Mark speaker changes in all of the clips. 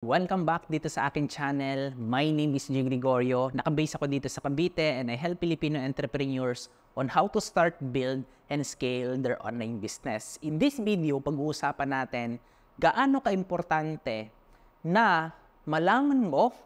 Speaker 1: Welcome back dito sa aking channel. My name is Jing Gregorio. Nakabase ako dito sa Cavite and I help Filipino entrepreneurs on how to start, build, and scale their online business. In this video, pag-uusapan natin gaano ka-importante na malaman mo,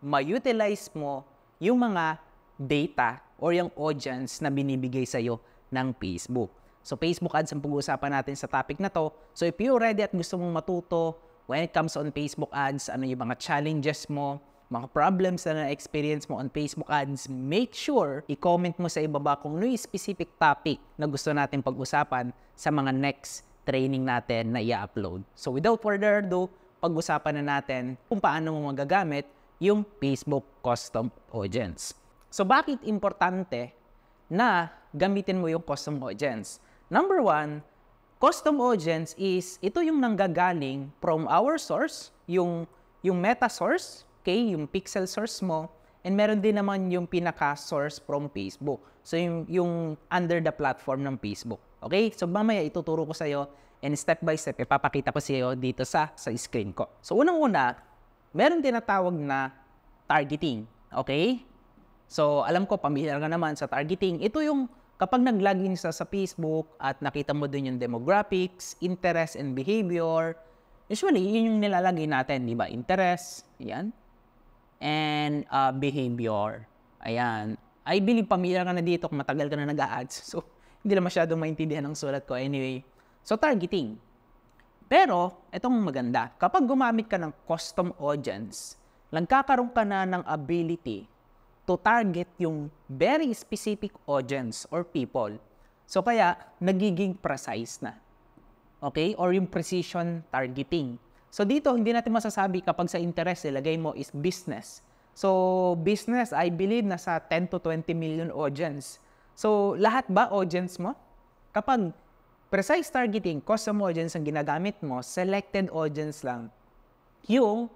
Speaker 1: ma-utilize mo yung mga data or yung audience na binibigay sa'yo ng Facebook. So Facebook ads ang pag-uusapan natin sa topic na to. So if you're ready at gusto mong matuto when it comes on Facebook ads, ano yung mga challenges mo, mga problems na na-experience mo on Facebook ads, make sure i-comment mo sa ibaba kung ano yung specific topic na gusto natin pag-usapan sa mga next training natin na i-upload. So without further ado, pag-usapan na natin kung paano mo magagamit yung Facebook Custom Audience. So bakit importante na gamitin mo yung custom audience? Number one, custom audience is, ito yung nanggagaling from our source, yung meta source, okay, yung pixel source mo, and meron din naman yung pinaka-source from Facebook. So, yung under the platform ng Facebook. Okay? So, mamaya ituturo ko sa'yo, and step by step, ipapakita ko sa'yo dito sa screen ko. So, unang-una, meron tinatawag na targeting. Okay? So, alam ko, pamilyar ka naman sa targeting. Ito yung kapag nag-login sa Facebook at nakita mo dun yung demographics, interest, and behavior, usually, yun yung nilalagay natin, di ba? Interest, ayan. And behavior, ayan. I believe pamilyar ka na dito kung matagal ka na nag-a-ads. So, hindi na masyadong maintindihan ang sulat ko. Anyway, so targeting. Pero, itong maganda. Kapag gumamit ka ng custom audience, nagkakaroon ka na ng ability to target yung very specific audience or people. So, kaya, nagiging precise na. Okay? Or yung precision targeting. So, dito, hindi natin masasabi kapag sa interest, ilagay mo is business. So, business, I believe, nasa 10 to 20 million audience. So, lahat ba audience mo? Kapag precise targeting, custom audience ang ginagamit mo, selected audience lang yung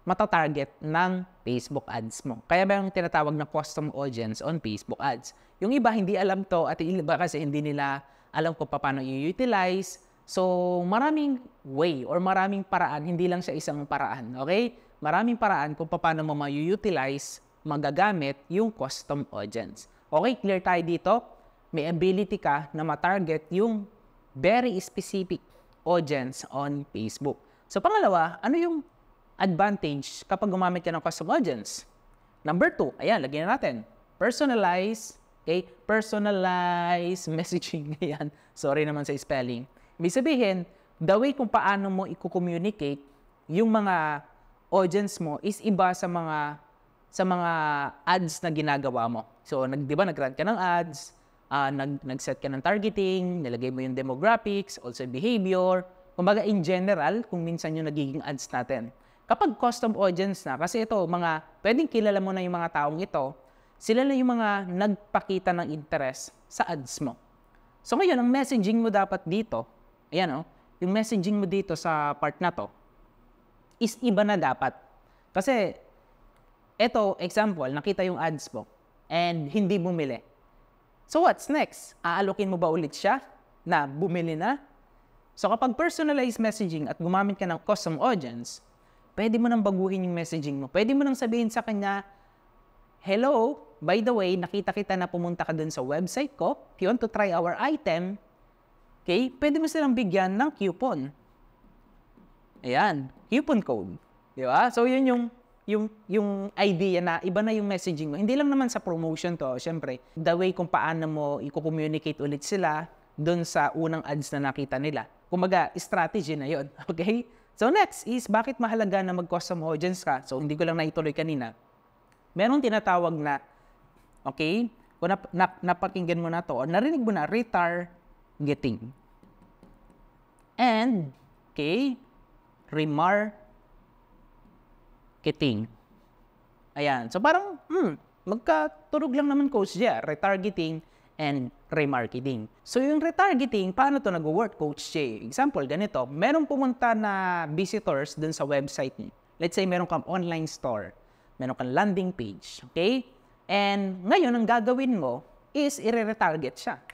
Speaker 1: matatarget ng Facebook ads mo. Kaya ba yung tinatawag na custom audience on Facebook ads? Yung iba hindi alam to at yung iba kasi hindi nila alam kung paano i-utilize. So, maraming way or maraming paraan, hindi lang siya isang paraan. Okay? Maraming paraan kung paano mo ma-utilize, magagamit yung custom audience. Okay, clear tayo dito? May ability ka na ma-target yung very specific audience on Facebook. So, pangalawa, ano yung advantage kapag gumamit ka ng custom audience? Number 2, ayan, lagyan na natin. Personalize, okay? Personalize messaging, ayan. Sorry naman sa spelling. Ibig sabihin, the way kung paano mo i-communicate yung mga audience mo is iba sa mga ads na ginagawa mo. So, di ba, nag-run ka ng ads, nag-set ka ng targeting, nilagay mo yung demographics, also behavior. Kumbaga, in general, kung minsan yung nagiging ads natin. Kapag custom audience na, kasi ito, pwedeng kilala mo na yung mga taong ito, sila na yung mga nagpakita ng interest sa ads mo. So ngayon, ang messaging mo dapat dito, ayan o, yung messaging mo dito sa part na to, is iba na dapat. Kasi, ito, example, nakita yung ads mo, and hindi bumili. So what's next? Aalokin mo ba ulit siya na bumili na? So kapag personalized messaging at gumamit ka ng custom audience, pwede mo nang baguhin yung messaging mo. Pwede mo nang sabihin sa kanya, hello, by the way, nakita kita na pumunta ka dun sa website ko. If you want to try our item, okay, pwede mo silang bigyan ng coupon. Ayan, coupon code. Di ba? So, yun yung idea na iba na yung messaging mo. Hindi lang naman sa promotion to, syempre. The way kung paano mo i-communicate ulit sila dun sa unang ads na nakita nila. Kumaga, strategy na yun. Okay? So next is, bakit mahalaga na mag-custom audience ka? So hindi ko lang naituloy kanina. Merong tinatawag na, okay, kung napakinggan mo na to, o narinig mo na, retargeting. And, okay, remarketing. Ayan. So parang, magkaturog lang naman coach dyan. Retargeting and remarketing. So yung retargeting, paano to nag-work, Coach Jay? Example, ganito, merong pumunta na visitors dun sa website niyo. Let's say meron kang online store, meron kang landing page, okay? And ngayon, ang gagawin mo is i-retarget siya.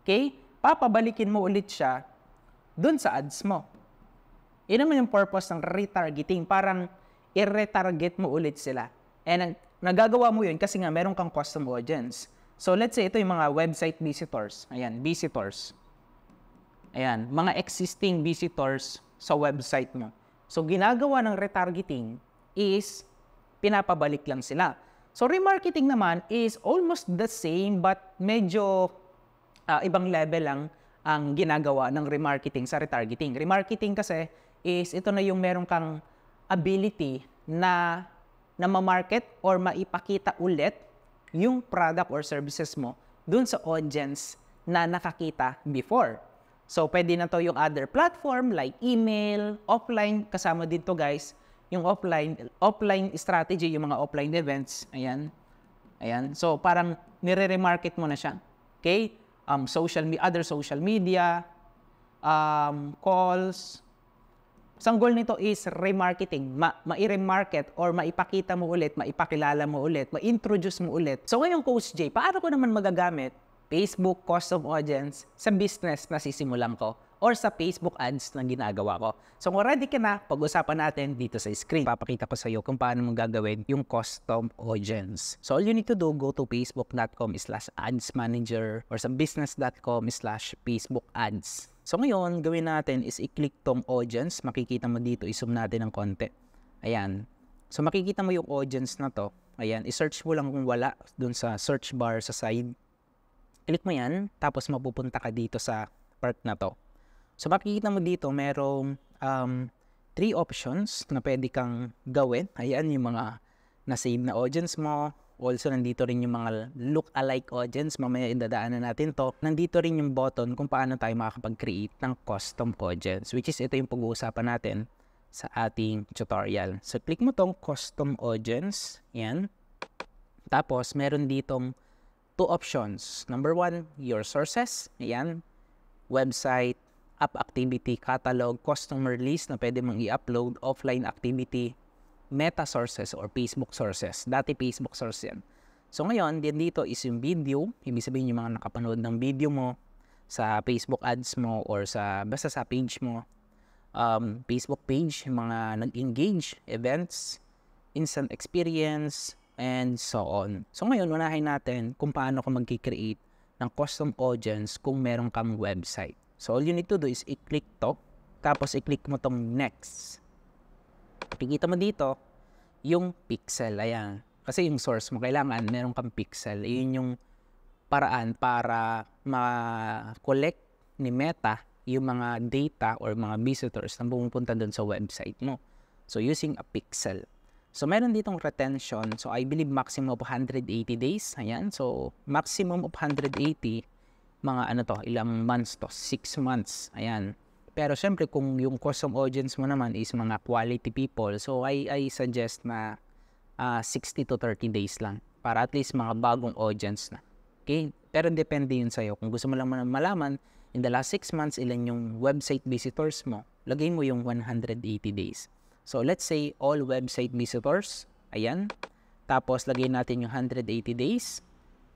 Speaker 1: Okay? Papabalikin mo ulit siya dun sa ads mo. Yun naman yung purpose ng retargeting. Parang i-retarget mo ulit sila. And nagagawa mo yun kasi nga meron kang custom audience. So let's say ito yung mga website visitors. Ayan, visitors. Ayan, mga existing visitors sa website mo. So ginagawa ng retargeting is pinapabalik lang sila. So remarketing naman is almost the same but medyo ibang level lang ang ginagawa ng remarketing sa retargeting. Remarketing kasi is ito na yung meron kang ability na ma-market or maipakita ulit yung product or services mo dun sa audience na nakakita before. So, pwede na to yung other platform like email, offline, kasama din to guys, yung offline strategy, yung mga offline events, ayan. So, parang nire-remarket mo na siya. Okay? Other social media, calls. Ang goal nito is remarketing, mai-remarket or maipakita mo ulit, maipakilala mo ulit, ma-introduce mo ulit. So ngayon, Coach Jay, paano ko naman magagamit Facebook custom audience sa business na sisimulan ko or sa Facebook ads na ginagawa ko? So kung ready ka na, pag-usapan natin dito sa screen. Papakita ko sa iyo kung paano mo gagawin yung custom audience. So all you need to do, go to facebook.com/adsmanager or sa business.com/facebookads. So ngayon, gawin natin is i-click tong audience. Makikita mo dito, i-zoom natin ng konti. Ayan. So makikita mo yung audience na to. Ayan, i-search mo lang kung wala dun sa search bar sa side. Click mo yan, tapos mapupunta ka dito sa part na to. So makikita mo dito, merong 3 options na pwede kang gawin. Ayan, yung mga na-save na audience mo. Also, nandito rin yung mga look-alike audience. Mamaya indadaanan natin to. Nandito rin yung button kung paano tayo makakapag-create ng custom audience, which is ito yung pag-uusapan natin sa ating tutorial. So, click mo tong custom audience. Yan. Tapos, meron ditong 2 options. Number 1, your sources. Ayan. Website, app activity, catalog, customer list na pwede mong i-upload, offline activity, meta sources or Facebook sources. Dati Facebook source yan. So ngayon, dito is yung video. Ibig sabihin yung mga nakapanood ng video mo sa Facebook ads mo or basta sa page mo. Facebook page, yung mga nag-engage, events, instant experience, and so on. So ngayon, unahin natin kung paano ka mag-create ng custom audience kung meron kang website. So all you need to do is i-click to, tapos i-click mo tong next. Pakikita mo dito yung pixel. Ayan. Kasi yung source mo, kailangan meron kang pixel. Iyon yung paraan para ma-collect ni Meta yung mga data or mga visitors na pumupunta doon sa website mo. So, using a pixel. So, meron ditong retention. So, I believe maximum of 180 days. Ayan. So, maximum of 180, mga ilang months to? 6 months. Ayan. Pero syempre kung yung custom audience mo naman is mga quality people, so I suggest na 60 to 30 days lang para at least mga bagong audience na. Okay? Pero depende yun sa'yo. Kung gusto mo lang malaman, in the last 6 months, ilan yung website visitors mo, lagay mo yung 180 days. So let's say all website visitors, ayan. Tapos lagay natin yung 180 days.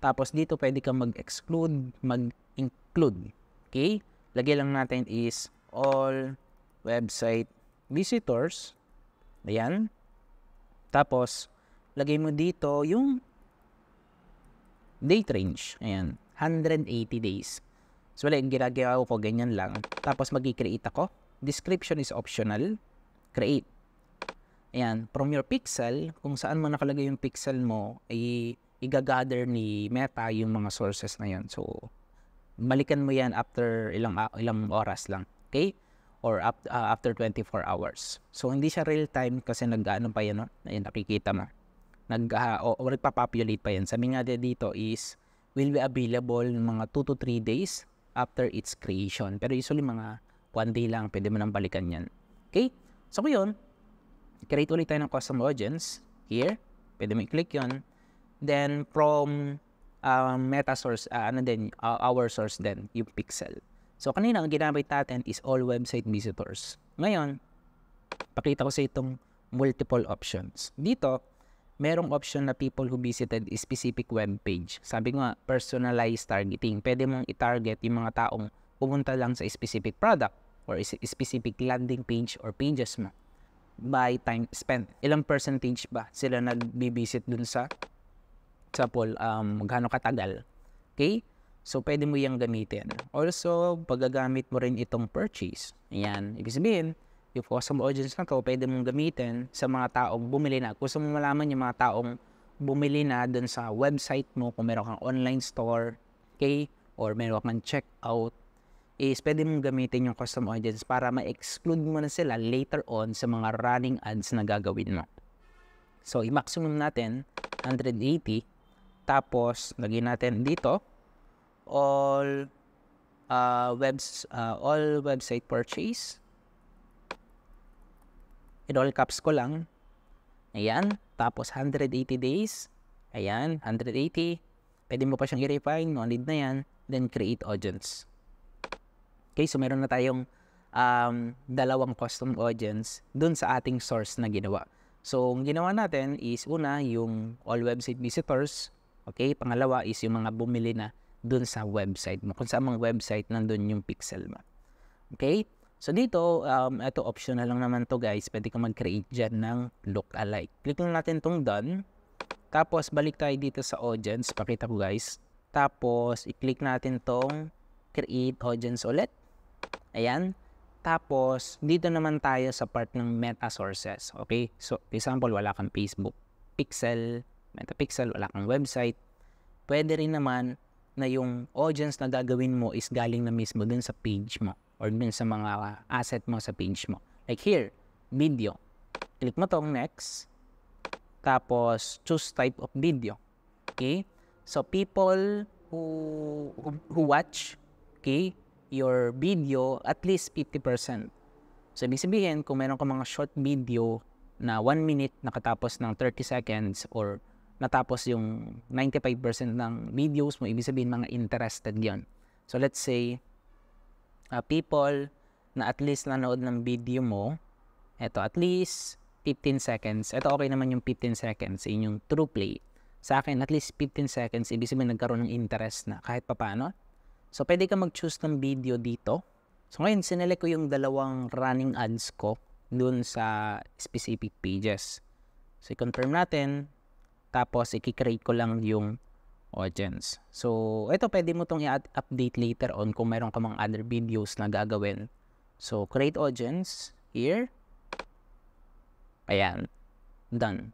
Speaker 1: Tapos dito pwede kang mag-exclude, mag-include. Okay? Lagay lang natin is all website visitors. Ayan. Tapos, lagay mo dito yung date range. Ayan. 180 days. So, wala yung ginagawa ko, ganyan lang. Tapos, mag-create ako. Description is optional. Create. Ayan. From your pixel, kung saan mo nakalagay yung pixel mo, ay i-gather ni Meta yung mga sources na yan. So, balikan mo yan after ilang oras lang. Okay? Or after 24 hours. So, hindi siya real time kasi nag-ano pa yan, no? Ayun, nakikita mo. Or nagpa-populate pa yan. Sabi nga dito is, will be available mga 2 to 3 days after its creation. Pero usually mga 1 day lang, pwede mo nang balikan yan. Okay? So, yun, create ulit tayo ng custom audience. Here, pwede mo i-click yun. Then, from meta source, our source din, yung pixel. So, kanina, ang ginamit natin is all website visitors. Ngayon, pakita ko sa itong multiple options. Dito, merong option na people who visited a specific web page. Sabi ko nga, personalized targeting. Pwede mong i-target yung mga taong pumunta lang sa specific product or specific landing page or pages mo. by time spent. Ilang percentage ba sila nagbi-visit dun sa poll, gaano katagal. Okay? So, pwede mo yung gamitin. Also, paggagamit mo rin itong purchase. Ayan. Ibig sabihin, yung custom audience na to, pwede mong gamitin sa mga taong bumili na. Gusto mo malaman yung mga taong bumili na dun sa website mo, kung meron kang online store, okay? Or meron kang checkout, is pwede mong gamitin yung custom audience para ma-exclude mo na sila later on sa mga running ads na gagawin mo. So, i-maximum natin 180. Tapos, lagyan natin dito all website purchase. In all caps ko lang. Ayan. Tapos, 180 days. Ayan, 180. Pwede mo pa siyang i-refine. No need na yan. Then, create audience. Okay, so meron na tayong dalawang custom audience dun sa ating source na ginawa. So, ang ginawa natin is una, yung all website visitors. Okay, pangalawa is yung mga bumili na dun sa website mo. Kung saan mga website, nandun yung pixel mo. Okay, so dito, ito optional lang naman to guys. Pwede ka mag-create dyan ng look-alike. Click lang natin tong done. Tapos, balik tayo dito sa audience. Pakita ko guys. Tapos, i-click natin tong create audience ulit. Ayan. Tapos, dito naman tayo sa part ng meta sources. Okay? So, example, wala kang Facebook, Pixel, Metapixel, wala kang website. Pwede rin naman na yung audience na gagawin mo is galing na mismo dun sa page mo or dun sa mga asset mo sa page mo. Like here, video. Click mo tong next. Tapos, choose type of video. Okay? So, people who watch, okay, your video at least 50%. So, ibig sabihin, kung meron ka mga short video na 1 minute nakatapos ng 30 seconds or natapos yung 95% ng videos mo, ibig sabihin mga interested yon. So, let's say, people na at least nanood ng video mo, eto at least 15 seconds. Ito okay naman yung 15 seconds, yun yung true play. Sa akin, at least 15 seconds, ibig sabihin nagkaroon ng interest na kahit papaano. So, pwede ka mag-choose ng video dito. So, ngayon, sinelect ko yung dalawang running ads ko dun sa specific pages. So, i-confirm natin. Tapos, i-create ko lang yung audience. So, ito, pwede mo itong i-update later on kung meron ka mga other videos na gagawin. So, create audience. Here. Ayan. Done.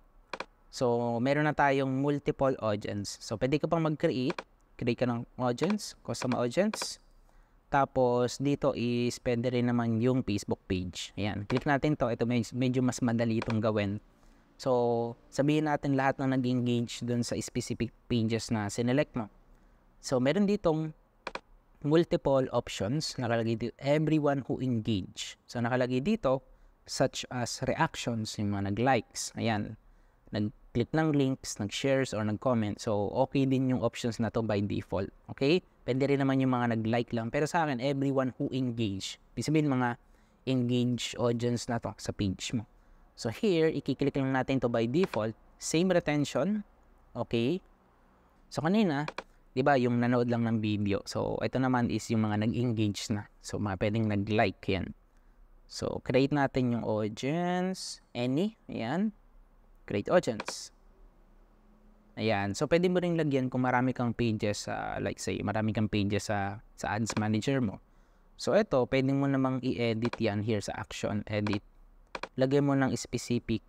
Speaker 1: So, meron na tayong multiple audience. So, pwede ka pang mag-create. Create ka ng audience, custom audience. Tapos, dito is pwede rin naman yung Facebook page. Ayan, click natin to. Ito medyo mas madali itong gawin. So, sabihin natin lahat ng nag-engage dun sa specific pages na sinelect mo. So, meron ditong multiple options. Nakalagay dito, everyone who engage. So, nakalagay dito, such as reactions, yung mga nag-likes. Ayan, nag-click ng links, nag-shares, or nag-comment. So, okay din yung options na to by default. Okay? Pwede rin naman yung mga nag-like lang. Pero sa akin, everyone who engage. Ibig sabihin, mga engage audience na to sa page mo. So, here, i-click lang natin to by default. Same retention. Okay? So, kanina, di ba, yung nanood lang ng video. So, ito naman is yung mga nag-engage na. So, mga pwedeng nag-like yan. So, create natin yung audience. Any. Ayan. Create audience. Ayan. So, pwede mo rin lagyan kung marami kang pages like say, marami kang pages sa ads manager mo. So, ito, pwede mo namang i-edit yan here sa action, edit. Lagyan mo ng specific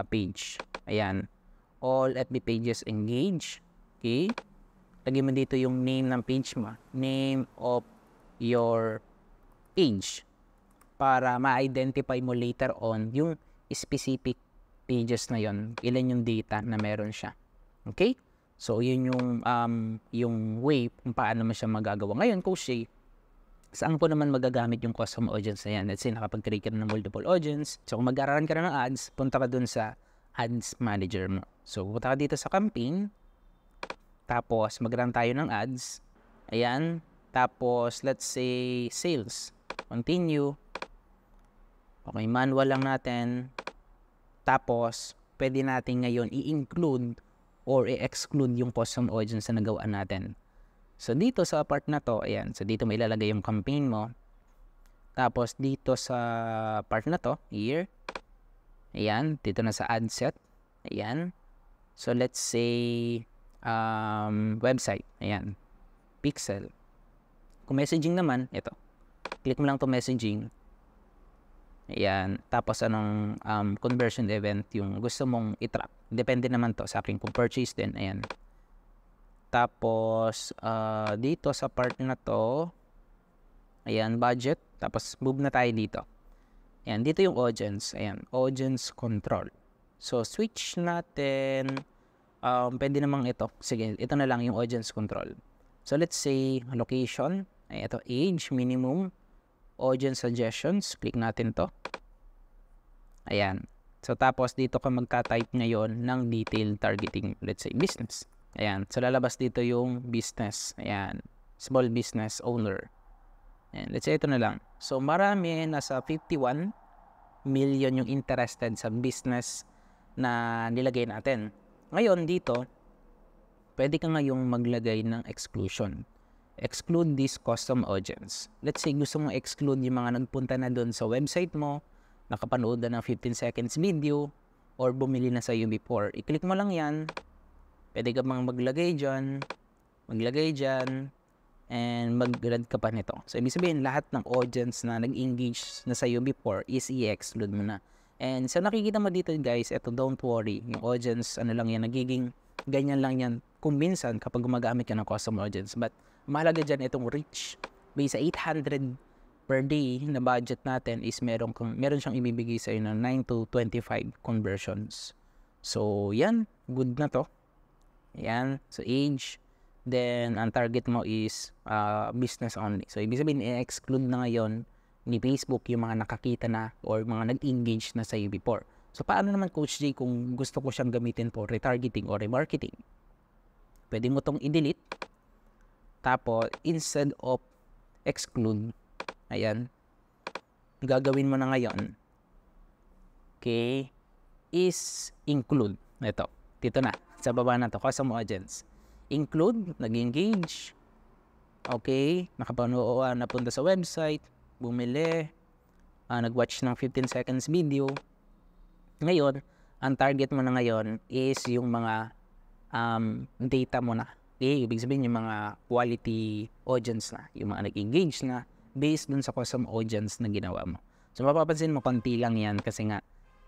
Speaker 1: page. Ayan. All FB pages engage. Okay. Lagyan mo dito yung name ng page mo. Name of your page. Para ma-identify mo later on yung specific pages na yon, ilan yung data na meron siya. Okay? So, yun yung way kung paano mo siya magagawa. Ngayon, Coach Shay, saan ko naman magagamit yung custom audience na yan? Let's say, nakapag-create ka na ng multiple audience. So, kung mag-aaralan ka na ng ads, punta ka dun sa ads manager mo. So, punta ka dito sa campaign. Tapos, mag-run tayo ng ads. Ayan. Tapos, let's say, sales. Continue. Okay, manual lang natin. Tapos, pwede natin ngayon i-include or i-exclude yung custom audience na nagawa natin. So, dito sa part na to, ayan. So, dito may ilalagay yung campaign mo. Tapos, dito sa part na to, here, Ayan, dito na sa ad set. Ayan. So, let's say, website. Ayan. Pixel. Kung messaging naman, ito. Click mo lang to messaging. Ayan. Tapos, anong conversion event yung gusto mong i-track. Depende naman to sa akin kung purchase din. Ayan. Tapos, dito sa part na to, ayan, budget. Tapos, move na tayo dito. Ayan, dito yung audience. Ayan, audience control. So, switch natin. Pwede namang ito. Sige, ito na lang yung audience control. So, let's say, location. Ay, ito, age, minimum. Audience suggestions. Click natin to. Ayan. So, tapos dito ka magta-type ngayon ng detailed targeting. Let's say, business. Ayan. So, lalabas dito yung business. Ayan. Small business owner. Ayan. Let's say, ito na lang. So, marami. Nasa 51 million yung interested sa business na nilagay natin. Ngayon, dito, pwede ka ngayong maglagay ng exclusion. Exclude this custom audience. Let's say, gusto mong exclude yung mga nagpunta na doon sa website mo, nakapanood na ng 15 seconds video, or bumili na sa iyo before. I-click mo lang yan. Pwede ka bang maglagay dyan, and mag-read ka pa nito. So, ibig sabihin, lahat ng audience na nag-engage na sa iyo before is i-exclude mo na. And so, nakikita mo dito guys, eto, don't worry. Yung audience, ano lang yan, nagiging ganyan lang yan kung minsan kapag gumagamit ka ng custom audience. But, mahalaga dyan itong reach. Base sa 800 per day na budget natin is meron siyang ibibigay sa iyo ng 9 to 25 conversions. So, yan. Good na to. Yan. So, age. Then, ang target mo is business only. So, ibig sabihin, i-exclude na ngayon ni Facebook yung mga nakakita na or mga nag-engage na sa iyo before. So, paano naman Coach J kung gusto ko siyang gamitin for retargeting or remarketing? Pwede mo tong i-delete. Tapos, instead of exclude, ayan, gagawin mo na ngayon, okay, is include. Ito, dito na, sa baba na to, custom audience. Include, nag-engage, okay, nakapanood, napunta sa website, bumili, nag-watch ng 15 seconds video. Ngayon, ang target mo na ngayon is yung mga data mo na. Okay, ibig sabihin yung mga quality audience na, yung mga nag-engage na based dun sa custom audience na ginawa mo. So, mapapansin mo, konti lang yan kasi nga,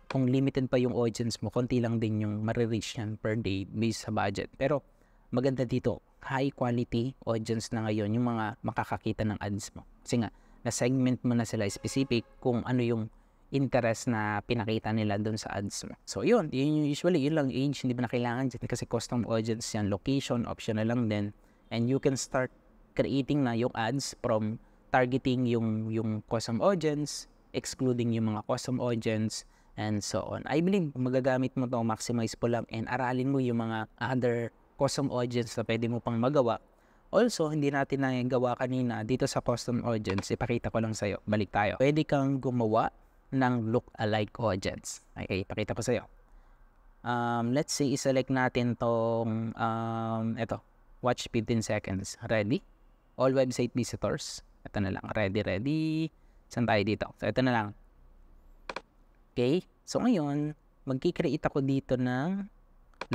Speaker 1: kung limited pa yung audience mo, konti lang din yung marireach yan per day based sa budget. Pero, maganda dito, high quality audience na ngayon yung mga makakakita ng ads mo. Kasi nga, na-segment mo na sila specific kung ano yung interest na pinakita nila doon sa ads mo. So, yun usually, yun lang age, hindi mo na kailangan dyan kasi custom audience yan, location, optional lang din. And you can start creating na yung ads from targeting yung custom audience, excluding yung mga custom audience, and so on. I believe magagamit mo to, maximize po lang, and aralin mo yung mga other custom audience na pwede mo pang magawa. Also, hindi natin nagawa kanina dito sa custom audience. Ipakita ko lang sa'yo. Balik tayo. Pwede kang gumawa ng look-alike audience. Okay, ipakita ko sa'yo. Let's say, iselect natin tong, ito, watch 15 seconds. Ready? All website visitors. Ito na lang. Ready. Saan tayo dito? So, ito na lang. Okay. So, ngayon, magkikreate ako dito ng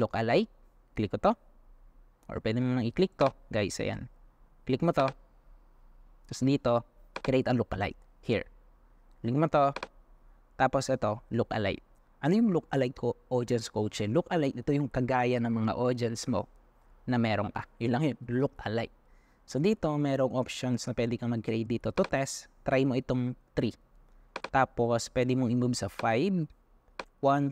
Speaker 1: look-alike. Click ko to. Or pwede mo nang i-click to. Guys, ayan. Click mo to. Tapos dito, create a look-alike. Here. Click mo to. Tapos ito, look-alike. Ano yung look-alike audience coaching? Look-alike, ito yung kagaya ng mga audience mo na meron ka. Yun lang yun, look-alike. So dito, merong options na pwede kang mag-create dito. To test, try mo itong 3. Tapos, pwede mong i-move sa 5, 1,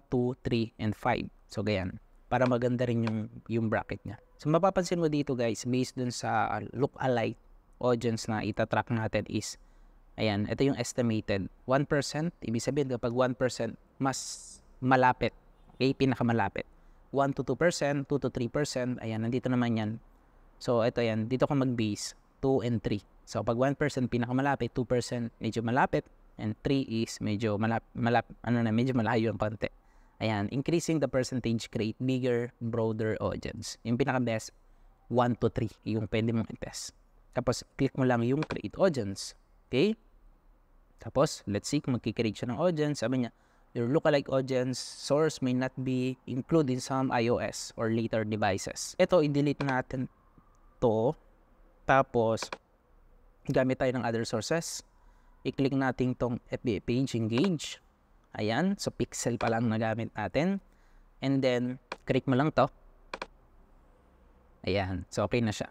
Speaker 1: 2, 3, and 5. So, ganyan. Para maganda rin yung bracket niya. So, mapapansin mo dito guys, based dun sa look-alike audience na itatrack natin is, ayan, ito yung estimated. 1%, ibig sabihin kapag 1%, mas malapit. Okay, pinakamalapit. 1 to 2%, 2 to 3%, ayan, nandito naman yan. So, ito yan, dito ka mag-base, 2 and 3. So, pag 1% pinakamalapit, 2% medyo malapit, and 3 is medyo medyo malayo yung konti. Ayan, increasing the percentage create bigger, broader audience. Yung pinaka-best, 1 to 3, yung pwede mong i-test. Tapos, click mo lang yung create audience. Okay? Tapos, let's see kung magkikreate siya ng audience. Sabi niya, Your lookalike audience source may not be included in some iOS or later devices. Ito, i-delete natin to. Tapos, gamit tayo ng other sources. I-click natin tong FBA page, engage. Ayan, so pixel pa lang na gamit natin. And then, click mo lang to. Ayan, so okay na siya.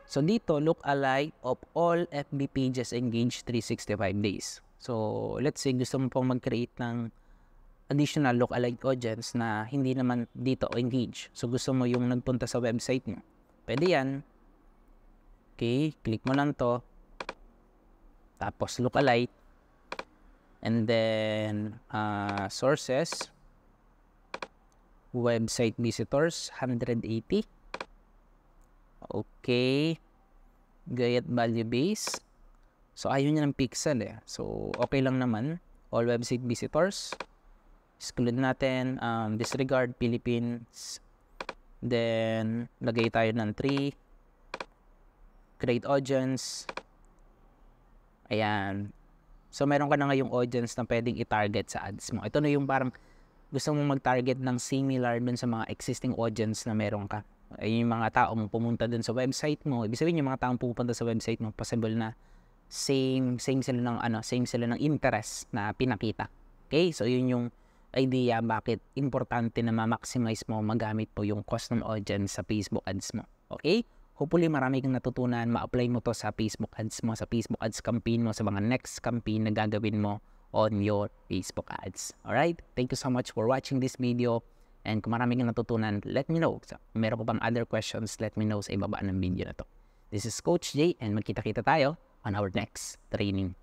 Speaker 1: So dito, lookalike of all FB pages engaged 365 days. So, let's say gusto mo pong mag-create ng additional lookalike audience na hindi naman dito engage. So, gusto mo yung nagpunta sa website mo. Pwede yan. Okay, click mo lang to. Tapos, lookalike. And then, sources. Website visitors, 180. Okay. Get value base. So, ayaw niya ng pixel eh. So, okay lang naman. All website visitors. Exclude natin. Disregard Philippines. Then, lagay tayo ng 3. Create audience. Ayan. So, meron ka na ngayong audience na pwedeng i-target sa ads mo. Ito na yung parang gusto mong mag-target ng similar dun sa mga existing audience na meron ka. Ay, yung mga taong pumunta dun sa website mo. Ibig sabihin, yung mga taong pupunta sa website mo, possible na same sila ng interest na pinakita. Okay? So, yun yung idea bakit importante na ma-maximize mo, magamit po yung custom audience sa Facebook ads mo. Okay? Hopefully, marami kang natutunan. Ma-apply mo to sa Facebook ads mo, sa Facebook ads campaign mo, sa mga next campaign na gagawin mo on your Facebook ads. Alright? Thank you so much for watching this video. And kung marami kang natutunan, let me know. So, kung meron pa bang other questions, let me know sa ibaba ng video na to. This is Coach Jay, and magkita-kita tayo on our next training.